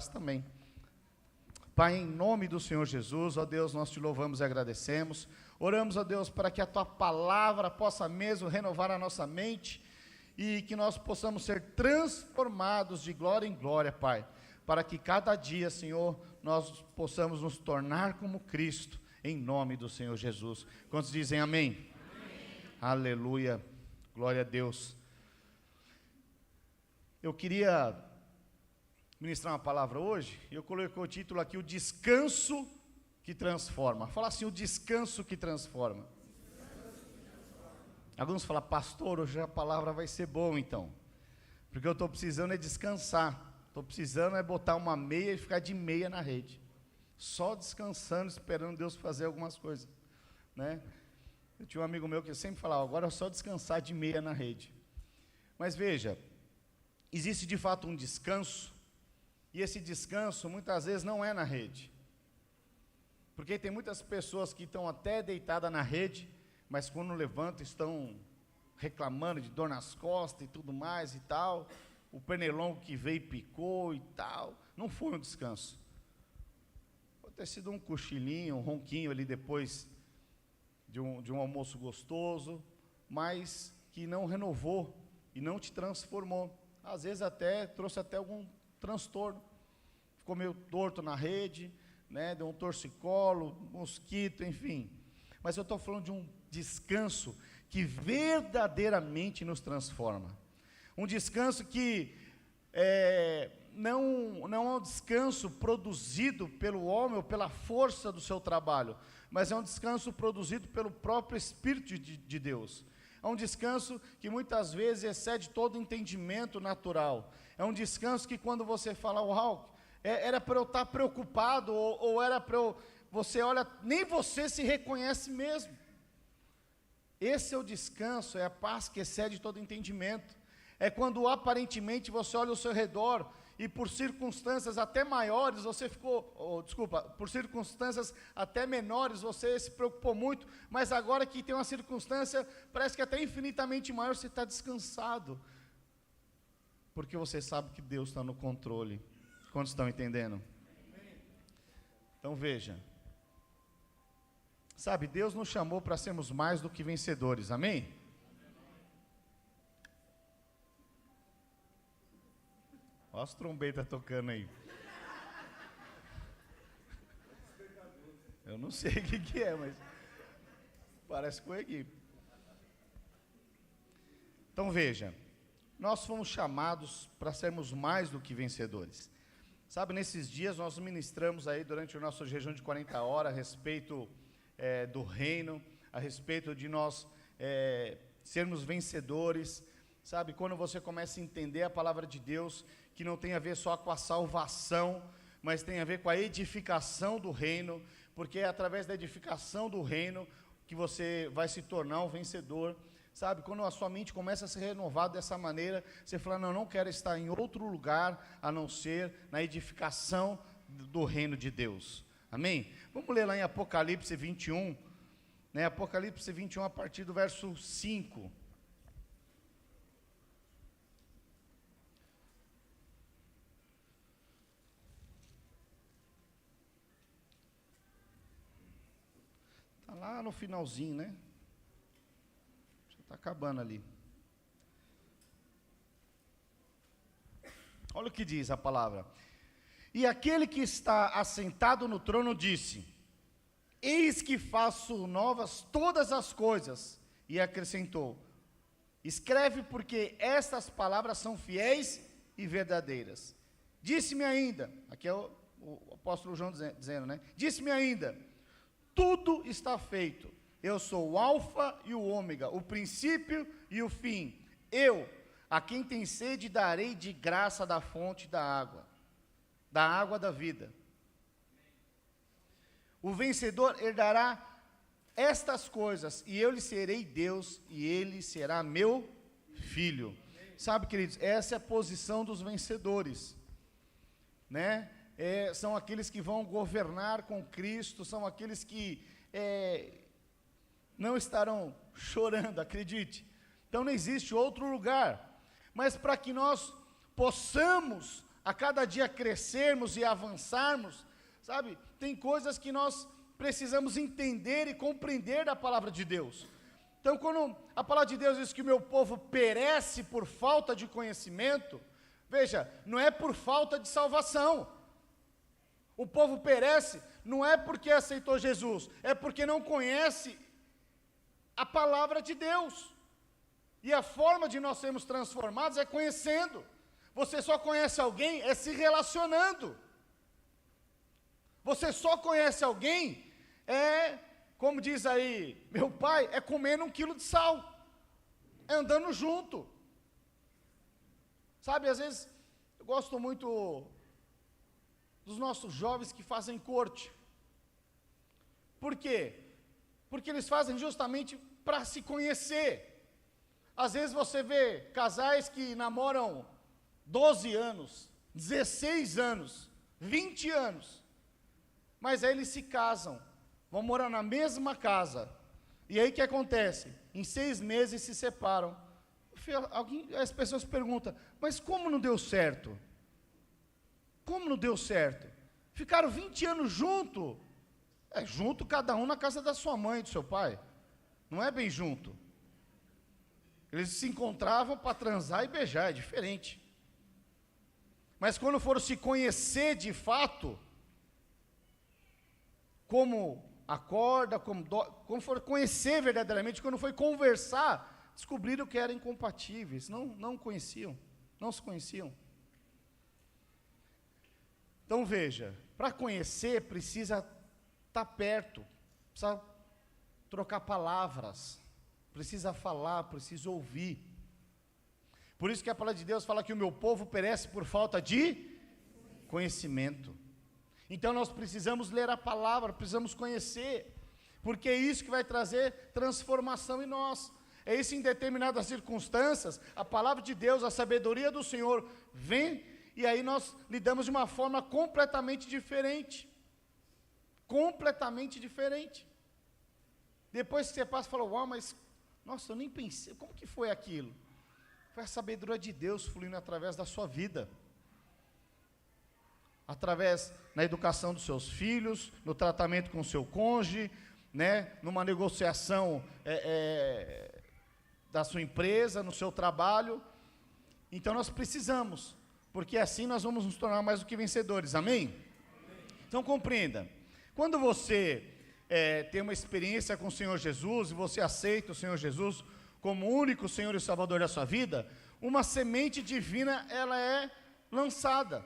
também. Pai, em nome do Senhor Jesus, ó Deus, nós te louvamos e agradecemos. Oramos, ó Deus, para que a tua palavra possa mesmo renovar a nossa mente e que nós possamos ser transformados de glória em glória, Pai, para que cada dia, Senhor, nós possamos nos tornar como Cristo, em nome do Senhor Jesus. Quantos dizem amém? Amém. Aleluia, glória a Deus. Eu queria ministrar uma palavra hoje, e eu coloquei o título aqui, o descanso que transforma. Fala assim, o descanso que transforma. Alguns falam, pastor, hoje a palavra vai ser boa então, porque eu estou precisando é descansar, estou precisando é botar uma meia e ficar de meia na rede, só descansando, esperando Deus fazer algumas coisas, né? Eu tinha um amigo meu que sempre falava, agora é só descansar de meia na rede. Mas veja, existe de fato um descanso, e esse descanso muitas vezes não é na rede, porque tem muitas pessoas que estão até deitadas na rede, mas quando levantam estão reclamando de dor nas costas e tudo mais e tal, o pernilongo que veio e picou e tal, não foi um descanso, pode ter sido um cochilinho, um ronquinho ali depois de um almoço gostoso, mas que não renovou e não te transformou, às vezes até trouxe até algum transtorno, ficou meio torto na rede, né, deu um torcicolo, mosquito, enfim, mas eu estou falando de um descanso que verdadeiramente nos transforma, um descanso que não é um descanso produzido pelo homem ou pela força do seu trabalho, mas é um descanso produzido pelo próprio Espírito de Deus, é um descanso que muitas vezes excede todo entendimento natural, é um descanso que quando você fala, uau, era para eu estar preocupado, ou era para eu, você olha, nem você se reconhece mesmo. Esse é o descanso, é a paz que excede todo entendimento, é quando aparentemente você olha ao seu redor, e por circunstâncias até maiores, você ficou, por circunstâncias até menores, você se preocupou muito, mas agora que tem uma circunstância, parece que até infinitamente maior, você está descansado, porque você sabe que Deus está no controle. Quantos estão entendendo? Então veja, sabe, Deus nos chamou para sermos mais do que vencedores, amém? Olha as trombetas tocando aí. Eu não sei o que é, mas parece que foi aqui. Então veja, nós fomos chamados para sermos mais do que vencedores. Sabe, nesses dias nós ministramos aí durante o nosso jejum de 40 horas a respeito do reino, a respeito de nós sermos vencedores. Sabe, quando você começa a entender a palavra de Deus, que não tem a ver só com a salvação, mas tem a ver com a edificação do reino, porque é através da edificação do reino que você vai se tornar um vencedor. Sabe, quando a sua mente começa a ser renovada dessa maneira, você fala, não quero estar em outro lugar, a não ser na edificação do reino de Deus, amém? Vamos ler lá em Apocalipse 21, né? Apocalipse 21 a partir do verso 5, está lá no finalzinho, né? Está acabando ali. Olha o que diz a palavra. E aquele que está assentado no trono disse, eis que faço novas todas as coisas. E acrescentou, escreve porque estas palavras são fiéis e verdadeiras. Disse-me ainda, aqui é o apóstolo João dizendo, né? Disse-me ainda, tudo está feito. Eu sou o alfa e o ômega, o princípio e o fim. Eu, a quem tem sede, darei de graça da fonte da água da vida. O vencedor herdará estas coisas, e eu lhe serei Deus, e ele será meu filho. Sabe, queridos, essa é a posição dos vencedores, né? São aqueles que vão governar com Cristo, são aqueles que não estarão chorando, acredite. Então não existe outro lugar, mas para que nós possamos a cada dia crescermos e avançarmos, sabe? Tem coisas que nós precisamos entender e compreender da palavra de Deus. Então, quando a palavra de Deus diz que o meu povo perece por falta de conhecimento, veja, não é por falta de salvação. O povo perece não é porque aceitou Jesus, é porque não conhece a palavra de Deus. E a forma de nós sermos transformados é conhecendo. Você só conhece alguém é se relacionando. Você só conhece alguém como diz aí meu pai, é comendo 1 quilo de sal, é andando junto. Sabe, às vezes, eu gosto muito dos nossos jovens que fazem corte. Por quê? Porque eles fazem justamente para se conhecer. Às vezes você vê casais que namoram 12 anos, 16 anos, 20 anos, mas aí eles se casam, vão morar na mesma casa, e aí o que acontece? Em 6 meses se separam. As pessoas perguntam, mas como não deu certo? Como não deu certo? Ficaram 20 anos junto, junto cada um na casa da sua mãe e do seu pai, não é bem junto. Eles se encontravam para transar e beijar, é diferente. Mas quando foram se conhecer de fato, como acorda, quando foram conhecer verdadeiramente, quando foi conversar, descobriram que eram incompatíveis, não conheciam, não se conheciam. Então veja, para conhecer precisa estar perto, precisa trocar palavras, precisa falar, precisa ouvir. Por isso que a palavra de Deus fala que o meu povo perece por falta de conhecimento. Então nós precisamos ler a palavra, precisamos conhecer, porque é isso que vai trazer transformação em nós. É isso, em determinadas circunstâncias, a palavra de Deus, a sabedoria do Senhor vem, e aí nós lidamos de uma forma completamente diferente. Completamente diferente. Depois que você passa e fala, uau, mas, nossa, eu nem pensei, como que foi aquilo? Foi a sabedoria de Deus fluindo através da sua vida. Através na educação dos seus filhos, no tratamento com o seu cônjuge, né, numa negociação da sua empresa, no seu trabalho. Então nós precisamos, porque assim nós vamos nos tornar mais do que vencedores, amém? Então compreenda, quando você tem uma experiência com o Senhor Jesus, e você aceita o Senhor Jesus como o único Senhor e Salvador da sua vida, uma semente divina, ela é lançada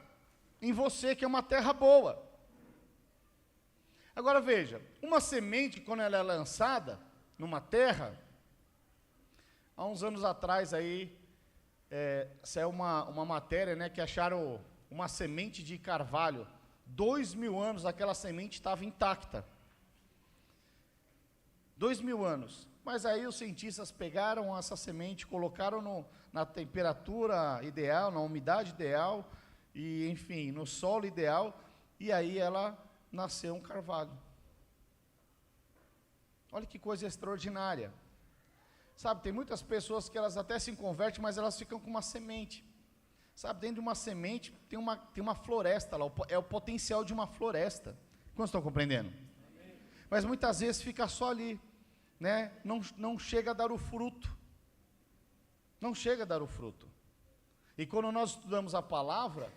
em você, que é uma terra boa. Agora veja, uma semente, quando ela é lançada numa terra, há uns anos atrás aí, saiu uma matéria, né, que acharam uma semente de carvalho, 2000 anos aquela semente estava intacta, 2000 anos, mas aí os cientistas pegaram essa semente, colocaram na temperatura ideal, na umidade ideal, e enfim, no solo ideal, e aí ela nasceu um carvalho. Olha que coisa extraordinária. Sabe, tem muitas pessoas que elas até se convertem, mas elas ficam com uma semente. Sabe, dentro de uma semente tem uma floresta lá, é o potencial de uma floresta. Quantos estão compreendendo? Amém. Mas muitas vezes fica só ali, né? Não chega a dar o fruto. Não chega a dar o fruto. E quando nós estudamos a palavra,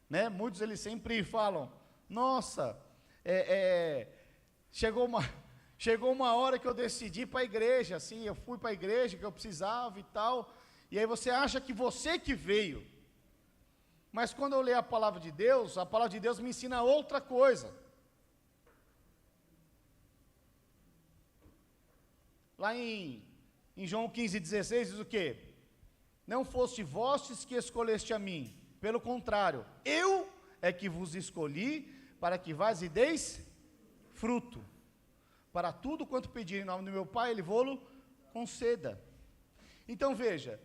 né, muitos eles sempre falam, nossa, chegou uma hora que eu decidi ir para a igreja, assim, eu fui para a igreja que eu precisava e tal, e aí você acha que você que veio, mas quando eu leio a palavra de Deus me ensina outra coisa. Lá em João 15,16 diz o quê? Não foste vós que escolheste a mim, pelo contrário, eu é que vos escolhi, para que vás e deis fruto. Para tudo quanto pedir em nome do meu Pai, Ele vô-lo conceda. Então veja,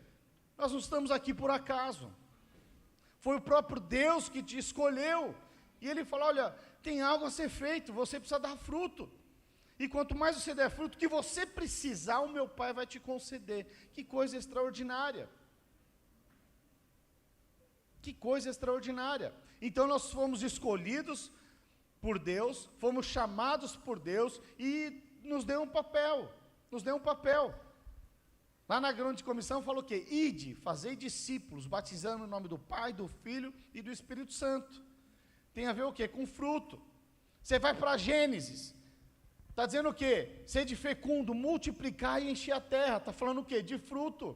nós não estamos aqui por acaso. Foi o próprio Deus que te escolheu. E Ele falou, olha, tem algo a ser feito, você precisa dar fruto. E quanto mais você der fruto, que você precisar, o meu Pai vai te conceder. Que coisa extraordinária. Que coisa extraordinária. Então nós fomos escolhidos por Deus, fomos chamados por Deus e nos deu um papel, Lá na grande comissão falou o quê? Ide, fazei discípulos, batizando no nome do Pai, do Filho e do Espírito Santo. Tem a ver o quê? Com fruto. Você vai para Gênesis, está dizendo o quê? Sede fecundo, multiplicar e encher a terra, está falando o quê? De fruto.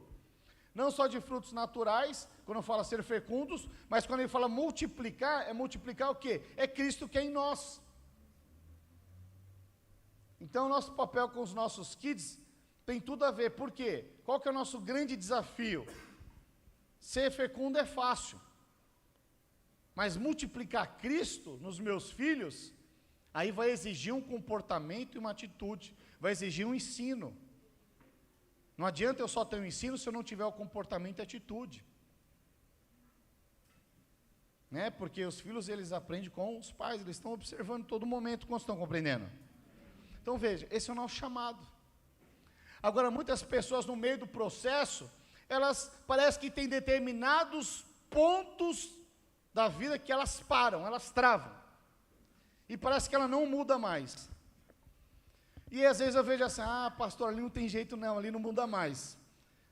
Não só de frutos naturais, quando fala ser fecundos, mas quando ele fala multiplicar, é multiplicar o quê? É Cristo que é em nós. Então, nosso papel com os nossos kids tem tudo a ver. Por quê? Qual que é o nosso grande desafio? Ser fecundo é fácil. Mas multiplicar Cristo nos meus filhos, aí vai exigir um comportamento e uma atitude, vai exigir um ensino. Não adianta eu só ter um ensino se eu não tiver o comportamento e atitude. Né? Porque os filhos, eles aprendem com os pais, eles estão observando todo momento, como estão compreendendo? Então veja, esse é o nosso chamado. Agora, muitas pessoas no meio do processo, elas parecem que têm determinados pontos da vida que elas param, elas travam. E parece que ela não muda mais. E às vezes eu vejo assim, pastor, ali não tem jeito não, ali não muda mais.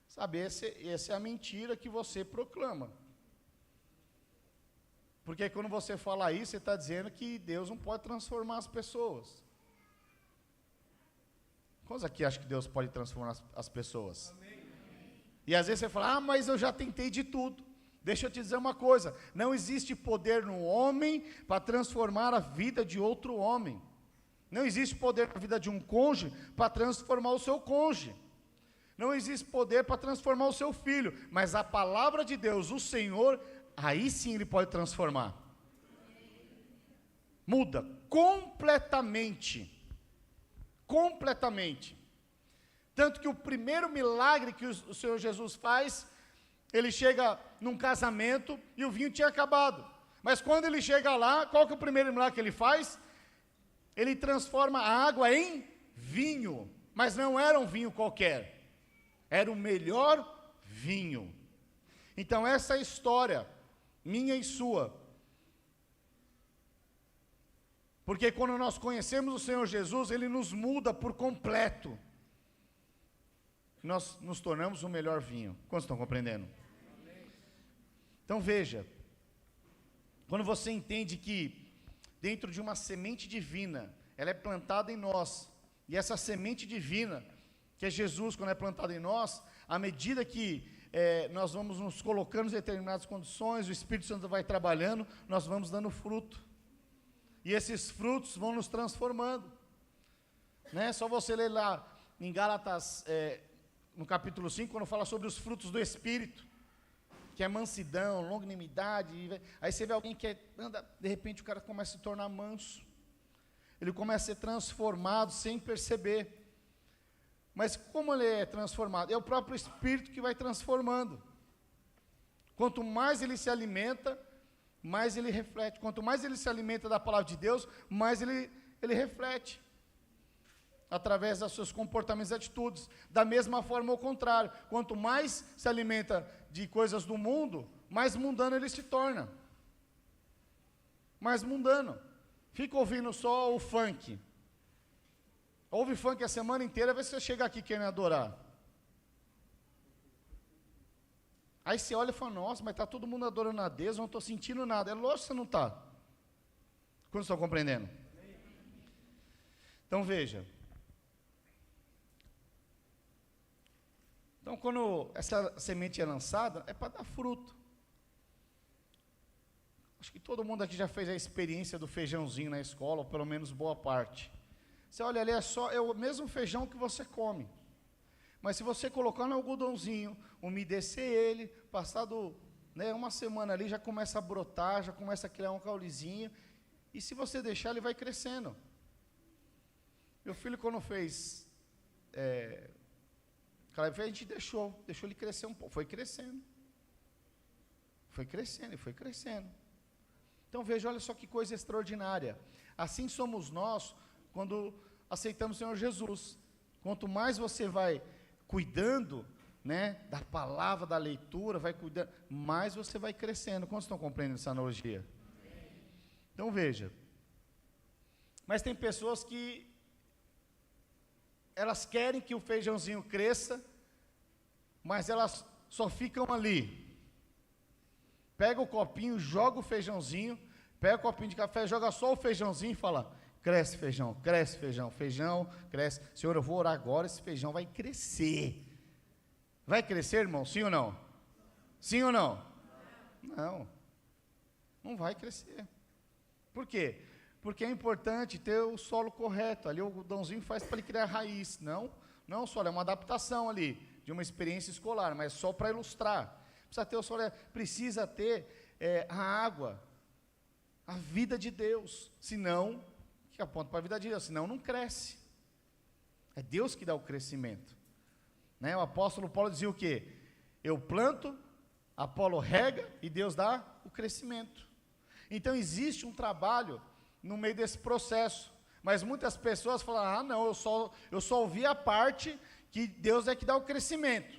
Sabe, essa é a mentira que você proclama. Porque quando você fala isso, você está dizendo que Deus não pode transformar as pessoas. Quantos aqui acham que Deus pode transformar as pessoas? Amém. E às vezes você fala, mas eu já tentei de tudo. Deixa eu te dizer uma coisa, não existe poder no homem para transformar a vida de outro homem. Não existe poder na vida de um cônjuge para transformar o seu cônjuge. Não existe poder para transformar o seu filho. Mas a palavra de Deus, o Senhor, aí sim Ele pode transformar. Muda completamente. Completamente. Tanto que o primeiro milagre que o Senhor Jesus faz, Ele chega num casamento e o vinho tinha acabado. Mas quando Ele chega lá, qual que é o primeiro milagre que Ele faz? Ele transforma a água em vinho, mas não era um vinho qualquer, era o melhor vinho. Então essa é a história, minha e sua. Porque quando nós conhecemos o Senhor Jesus, Ele nos muda por completo. Nós nos tornamos o melhor vinho. Quantos estão compreendendo? Então veja, quando você entende que dentro de uma semente divina, ela é plantada em nós, e essa semente divina, que é Jesus, quando é plantada em nós, à medida que nós vamos nos colocando em determinadas condições, o Espírito Santo vai trabalhando, nós vamos dando fruto, e esses frutos vão nos transformando, né? Só você ler lá em Gálatas, no capítulo 5, quando fala sobre os frutos do Espírito, que é mansidão, longanimidade, aí você vê alguém que anda, de repente o cara começa a se tornar manso, ele começa a ser transformado sem perceber. Mas como ele é transformado? É o próprio Espírito que vai transformando. Quanto mais ele se alimenta, mais ele reflete. Quanto mais ele se alimenta da palavra de Deus, mais ele reflete, através dos seus comportamentos e atitudes. Da mesma forma, ao contrário, quanto mais se alimenta de coisas do mundo, mais mundano ele se torna. Mais mundano. Fica ouvindo só o funk. Ouve funk a semana inteira, vê se você chega aqui querendo adorar. Aí você olha e fala, nossa, mas está todo mundo adorando a Deus, eu não estou sentindo nada. É lógico que você não está. Quando estão compreendendo? Então veja. Então quando essa semente é lançada, é para dar fruto. Acho que todo mundo aqui já fez a experiência do feijãozinho na escola, ou pelo menos boa parte. Você olha ali, é o mesmo feijão que você come. Mas se você colocar no algodãozinho, umedecer ele, passado uma semana ali, já começa a brotar, já começa a criar um caulezinho, e se você deixar, ele vai crescendo. Meu filho, quando fez, a gente deixou ele crescer um pouco, foi crescendo. Foi crescendo, e foi crescendo. Então veja, olha só que coisa extraordinária. Assim somos nós, quando aceitamos o Senhor Jesus. Quanto mais você vai cuidando, né, da palavra, da leitura, vai cuidando, mais você vai crescendo. Quantos estão compreendendo essa analogia? Então veja, mas tem pessoas que elas querem que o feijãozinho cresça, mas elas só ficam ali. Pega o copinho, joga o feijãozinho, pega o copinho de café, joga só o feijãozinho e fala: cresce feijão, feijão cresce. Senhor, eu vou orar agora, esse feijão vai crescer. Vai crescer, irmão? Sim ou não? Sim ou não? Não. Não vai crescer. Por quê? Porque é importante ter o solo correto. Ali o algodãozinho faz para ele criar raiz. Não o solo, é uma adaptação ali, de uma experiência escolar, mas só para ilustrar. Precisa ter o solo, precisa ter a água, a vida de Deus. Senão, que aponta para a vida de Deus, senão não cresce. É Deus que dá o crescimento. Né? O apóstolo Paulo dizia o quê? Eu planto, Apolo rega e Deus dá o crescimento. Então existe um trabalho no meio desse processo, mas muitas pessoas falam: não, eu só ouvi a parte que Deus é que dá o crescimento.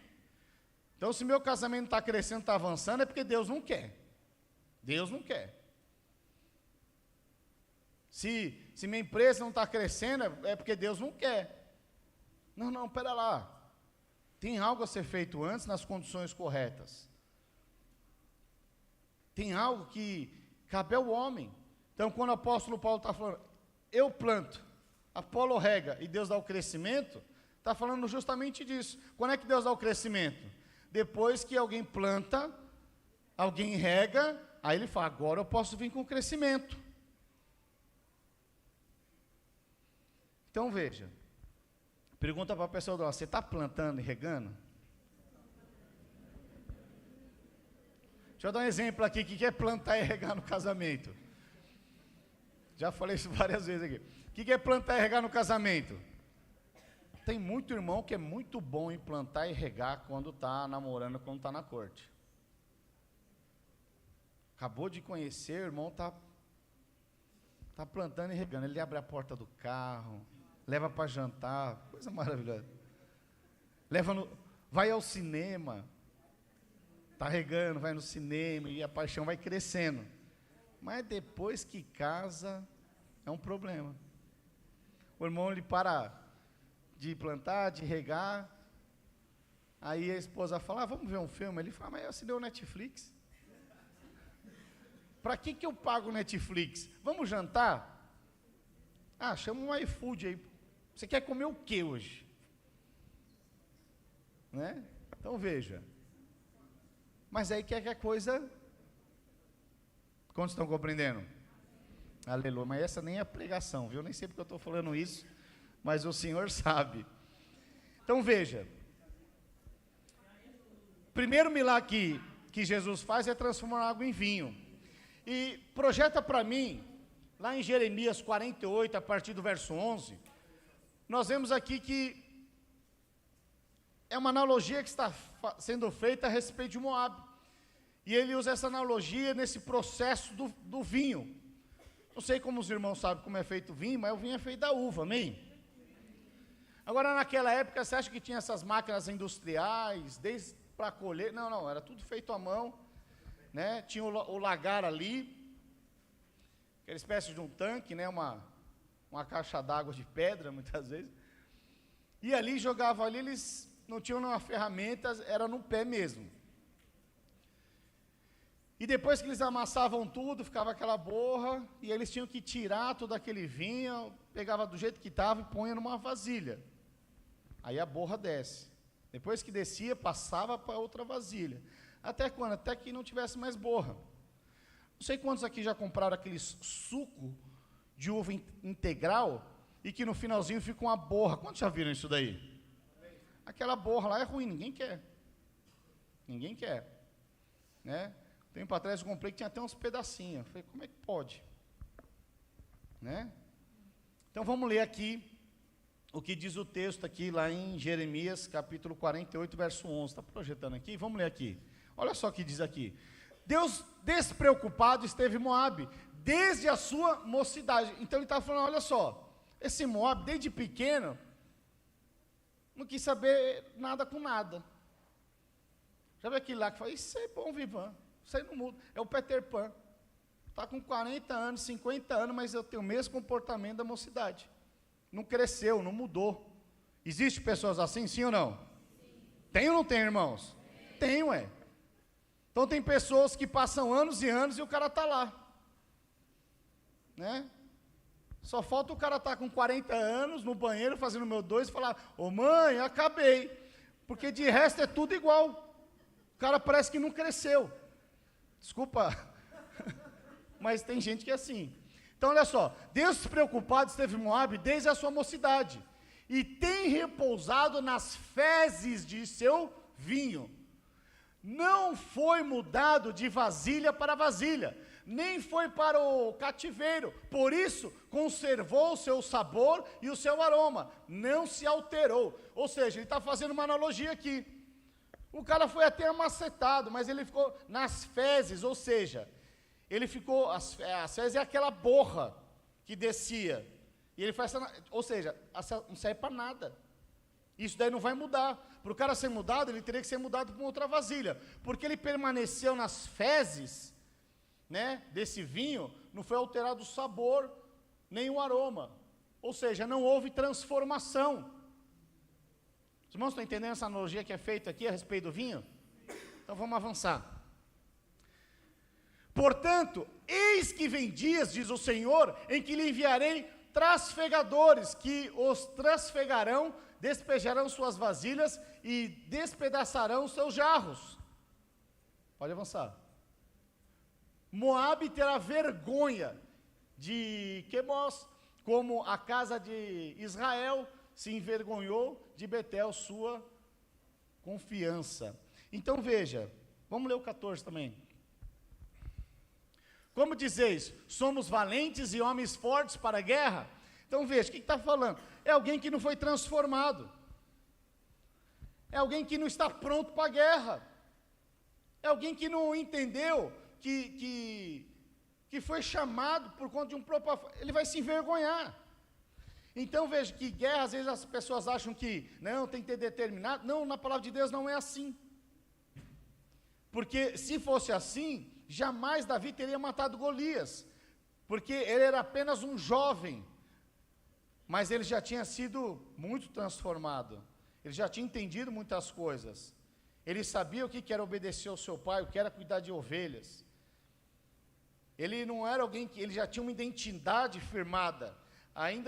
Então se meu casamento está crescendo, está avançando, é porque Deus não quer. Deus não quer. Se minha empresa não está crescendo, é porque Deus não quer. Não, pera lá. Tem algo a ser feito antes nas condições corretas. Tem algo que cabe ao homem. Então, quando o apóstolo Paulo está falando, eu planto, Apolo rega e Deus dá o crescimento, está falando justamente disso. Quando é que Deus dá o crescimento? Depois que alguém planta, alguém rega, aí ele fala: agora eu posso vir com o crescimento. Então veja, pergunta para a pessoa do lado: você está plantando e regando? Deixa eu dar um exemplo aqui, o que é plantar e regar no casamento? Já falei isso várias vezes aqui. O que é plantar e regar no casamento? Tem muito irmão que é muito bom em plantar e regar quando está namorando, quando está na corte. Acabou de conhecer, o irmão está plantando e regando. Ele abre a porta do carro, leva para jantar, coisa maravilhosa. Vai ao cinema, está regando, vai no cinema e a paixão vai crescendo. Mas depois que casa, é um problema. O irmão ele para de plantar, de regar, aí a esposa fala: vamos ver um filme. Ele fala: mas eu assinei o Netflix. Para que eu pago o Netflix? Vamos jantar? Chama um iFood aí. Você quer comer o que hoje? Né? Então veja. Mas aí quer que a coisa... Quantos estão compreendendo? Aleluia. Mas essa nem é a pregação, viu? Nem sei porque eu estou falando isso, mas o Senhor sabe. Então veja. Primeiro milagre que Jesus faz é transformar água em vinho. E projeta para mim, lá em Jeremias 48, a partir do verso 11, nós vemos aqui que é uma analogia que está sendo feita a respeito de Moabe. E ele usa essa analogia nesse processo do vinho. Não sei como os irmãos sabem como é feito o vinho, mas o vinho é feito da uva, amém? Agora, naquela época, você acha que tinha essas máquinas industriais, desde para colher? Não, era tudo feito à mão, né? Tinha o lagar ali, aquela espécie de um tanque, né? Uma caixa d'água de pedra, muitas vezes. E ali, jogavam ali, eles não tinham nenhuma ferramenta, era no pé mesmo. E depois que eles amassavam tudo, ficava aquela borra, e eles tinham que tirar todo aquele vinho, pegava do jeito que estava e punha numa vasilha. Aí a borra desce. Depois que descia, passava para outra vasilha. Até quando? Até que não tivesse mais borra. Não sei quantos aqui já compraram aquele suco de uva integral, e que no finalzinho fica uma borra. Quantos já viram isso daí? Aquela borra lá é ruim, ninguém quer. Ninguém quer. Né? Tempo atrás eu comprei que tinha até uns pedacinhos. Falei, como é que pode? Né? Então vamos ler aqui o que diz o texto aqui lá em Jeremias capítulo 48, verso 11. Está projetando aqui? Vamos ler aqui. Olha só o que diz aqui. Deus despreocupado esteve em Moabe, desde a sua mocidade. Então ele está falando, olha só, esse Moabe desde pequeno não quis saber nada com nada. Já viu aquele lá que fala, isso é bom, Vivan, isso aí não muda. É o Peter Pan. Está com 40 anos, 50 anos, mas eu tenho o mesmo comportamento da mocidade. Não cresceu, não mudou. Existem pessoas assim, sim ou não? Sim. Tem ou não tem, irmãos? Tem, ué. Então tem pessoas que passam anos e anos e o cara está lá. Né? Só falta o cara estar com 40 anos no banheiro fazendo meu 2 e falar, ô mãe, acabei. Porque de resto é tudo igual. O cara parece que não cresceu. Desculpa, mas tem gente que é assim. Então olha só, Deus despreocupado esteve em Moabe desde a sua mocidade, e tem repousado nas fezes de seu vinho. Não foi mudado de vasilha para vasilha, nem foi para o cativeiro, por isso conservou o seu sabor e o seu aroma, não se alterou. Ou seja, ele está fazendo uma analogia aqui. O cara foi até amacetado, mas ele ficou nas fezes, ou seja, ele ficou, as fezes é aquela borra que descia, e ele faz, ou seja, não serve para nada. Isso daí não vai mudar. Para o cara ser mudado, ele teria que ser mudado para outra vasilha, porque ele permaneceu nas fezes, né, desse vinho, não foi alterado o sabor, nem o aroma, ou seja, não houve transformação. Os irmãos estão entendendo essa analogia que é feita aqui a respeito do vinho? Então vamos avançar. Portanto, eis que vem dias, diz o Senhor, em que lhe enviarei trasfegadores, que os trasfegarão, despejarão suas vasilhas e despedaçarão seus jarros. Pode avançar. Moabe terá vergonha de Quemós, como a casa de Israel se envergonhou de Betel, sua confiança. Então veja, vamos ler o 14 também. Como dizeis, somos valentes e homens fortes para a guerra? Então veja, o que está falando? É alguém que não foi transformado. É alguém que não está pronto para a guerra. É alguém que não entendeu que foi chamado por conta de um próprio... Ele vai se envergonhar. Então veja que guerra, às vezes as pessoas acham que, não, tem que ter determinado. Não, na palavra de Deus não é assim. Porque se fosse assim, jamais Davi teria matado Golias. Porque ele era apenas um jovem. Mas ele já tinha sido muito transformado. Ele já tinha entendido muitas coisas. Ele sabia o que era obedecer ao seu pai, o que era cuidar de ovelhas. Ele não era alguém que... Ele já tinha uma identidade firmada. Ainda